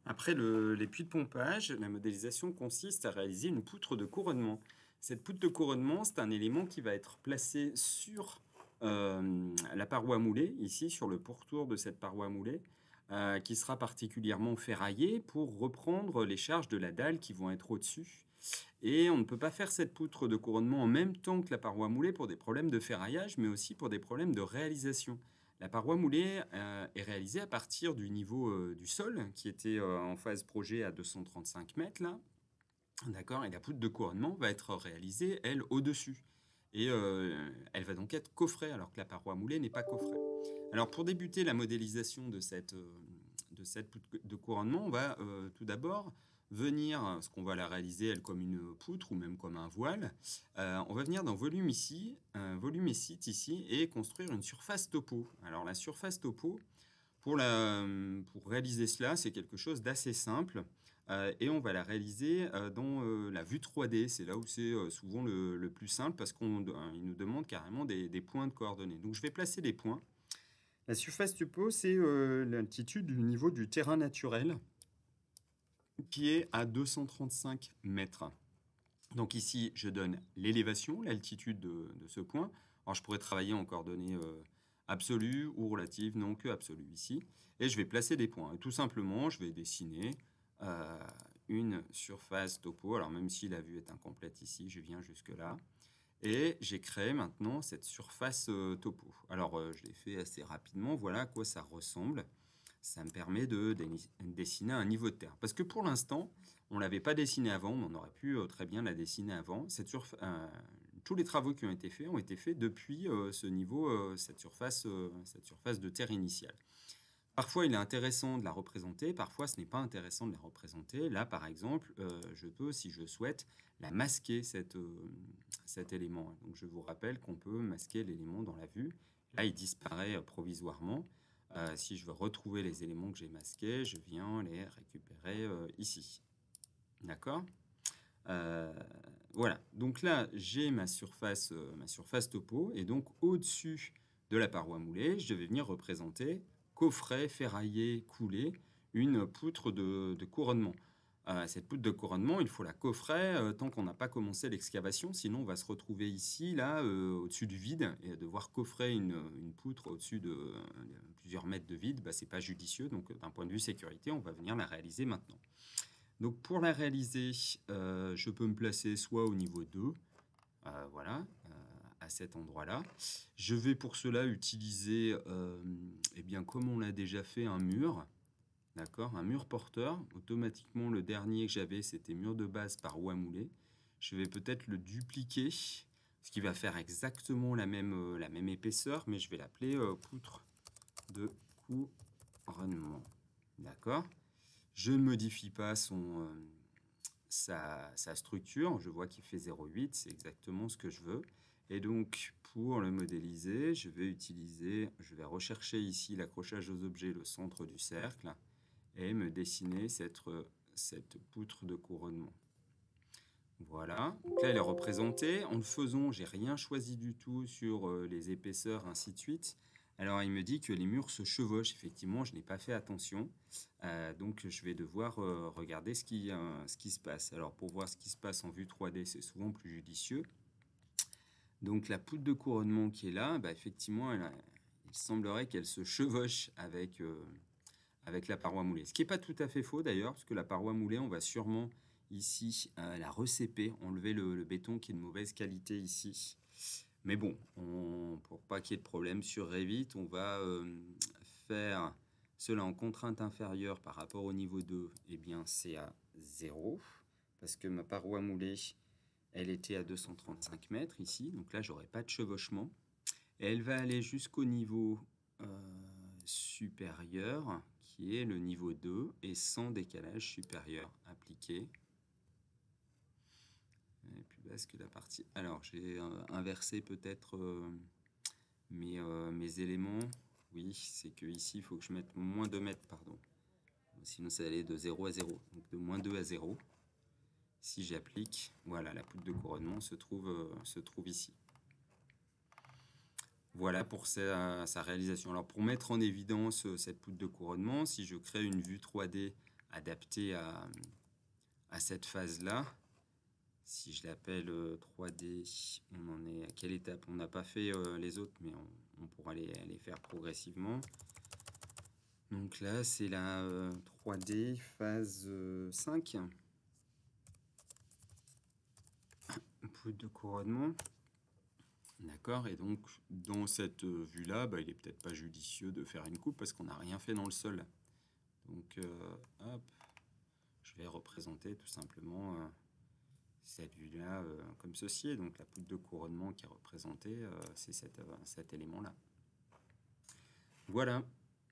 Après les puits de pompage, la modélisation consiste à réaliser une poutre de couronnement. Cette poutre de couronnement, c'est un élément qui va être placé sur la paroi moulée, ici sur le pourtour de cette paroi moulée, qui sera particulièrement ferraillé pour reprendre les charges de la dalle qui vont être au-dessus. Et on ne peut pas faire cette poutre de couronnement en même temps que la paroi moulée pour des problèmes de ferraillage, mais aussi pour des problèmes de réalisation. La paroi moulée est réalisée à partir du niveau du sol, qui était en phase projet à 235 mètres, là. D'accord. Et la poutre de couronnement va être réalisée, elle, au-dessus. Et elle va donc être coffrée, alors que la paroi moulée n'est pas coffrée. Alors, pour débuter la modélisation de cette poutre de couronnement, on va tout d'abord venir, parce qu'on va la réaliser, elle, comme une poutre ou même comme un voile, on va venir dans volume ici, volume et site ici, et construire une surface topo. Alors, la surface topo, pour réaliser cela, c'est quelque chose d'assez simple. Et on va la réaliser dans la vue 3D. C'est là où c'est souvent le plus simple parce qu'il nous demande carrément des points de coordonnées. Donc je vais placer des points. La surface topo, c'est l'altitude du niveau du terrain naturel qui est à 235 mètres. Donc ici, je donne l'élévation, l'altitude de ce point. Alors je pourrais travailler en coordonnées absolues ou relatives, non que absolues ici. Et je vais placer des points. Et tout simplement, je vais dessiner euh, une surface topo. Alors même si la vue est incomplète ici, je viens jusque là. Et j'ai créé maintenant cette surface topo. Alors je l'ai fait assez rapidement. Voilà à quoi ça ressemble. Ça me permet de dessiner un niveau de terre. Parce que pour l'instant, on ne l'avait pas dessiné avant, on aurait pu très bien la dessiner avant. Tous les travaux qui ont été faits depuis ce niveau, cette surface de terre initiale. Parfois, il est intéressant de la représenter, parfois ce n'est pas intéressant de la représenter. Là, par exemple, je peux, si je souhaite, la masquer, cet élément. Donc, je vous rappelle qu'on peut masquer l'élément dans la vue. Là, il disparaît provisoirement. Si je veux retrouver les éléments que j'ai masqués, je viens les récupérer ici. D'accord. Euh, voilà. Donc là, j'ai ma surface topo. Et donc, au-dessus de la paroi moulée, je vais venir représenter coffret, ferraillé, coulé, une poutre de couronnement. Cette poutre de couronnement, il faut la coffrer tant qu'on n'a pas commencé l'excavation, sinon on va se retrouver ici, là, au-dessus du vide, et devoir coffrer une poutre au-dessus de plusieurs mètres de vide, bah, c'est pas judicieux, donc d'un point de vue sécurité, on va venir la réaliser maintenant. Donc pour la réaliser, je peux me placer soit au niveau 2, voilà, à cet endroit-là. Je vais pour cela utiliser, eh bien, comme on l'a déjà fait, un mur. D'accord, un mur porteur. Automatiquement, le dernier que j'avais, c'était mur de base par roue à mouler. Je vais peut-être le dupliquer, ce qui va faire exactement la même épaisseur, mais je vais l'appeler poutre de couronnement. D'accord. Je ne modifie pas sa structure. Je vois qu'il fait 0,8, c'est exactement ce que je veux. Et donc, pour le modéliser, je vais rechercher ici l'accrochage aux objets, le centre du cercle, et me dessiner cette poutre de couronnement. Voilà, donc là elle est représentée. En le faisant, j'ai rien choisi du tout sur les épaisseurs, ainsi de suite. Alors il me dit que les murs se chevauchent. Effectivement, je n'ai pas fait attention. Donc je vais devoir regarder ce qui se passe. Alors pour voir ce qui se passe en vue 3D, c'est souvent plus judicieux. Donc la poutre de couronnement qui est là, bah, effectivement, il semblerait qu'elle se chevauche avec la paroi moulée. Ce qui n'est pas tout à fait faux d'ailleurs, parce que la paroi moulée, on va sûrement ici la recéper, enlever le béton qui est de mauvaise qualité ici. Mais bon, pour pas qu'il y ait de problème sur Revit, on va faire cela en contrainte inférieure par rapport au niveau 2, eh bien c'est à 0, parce que ma paroi moulée, elle était à 235 mètres ici, donc là j'aurai pas de chevauchement. Et elle va aller jusqu'au niveau supérieur, qui est le niveau 2, et sans décalage supérieur appliqué. Et plus basse que la partie. Alors, j'ai inversé peut-être mes éléments. Oui, c'est que ici, il faut que je mette moins 2 mètres, pardon. Sinon, ça allait de 0 à 0. Donc, de moins 2 à 0. Si j'applique, voilà, la poutre de couronnement se trouve ici. Voilà pour sa réalisation. Alors pour mettre en évidence cette poutre de couronnement, si je crée une vue 3D adapté à cette phase-là. Si je l'appelle 3D, on en est à quelle étape? On n'a pas fait les autres, mais on pourra les faire progressivement. Donc là, c'est la 3D phase 5. Poudre de couronnement. D'accord, et donc dans cette vue-là, il est peut-être pas judicieux de faire une coupe parce qu'on n'a rien fait dans le sol. Donc, hop, je vais représenter tout simplement cette vue-là comme ceci. Et donc la poudre de couronnement qui est représentée, c'est cet élément-là. Voilà.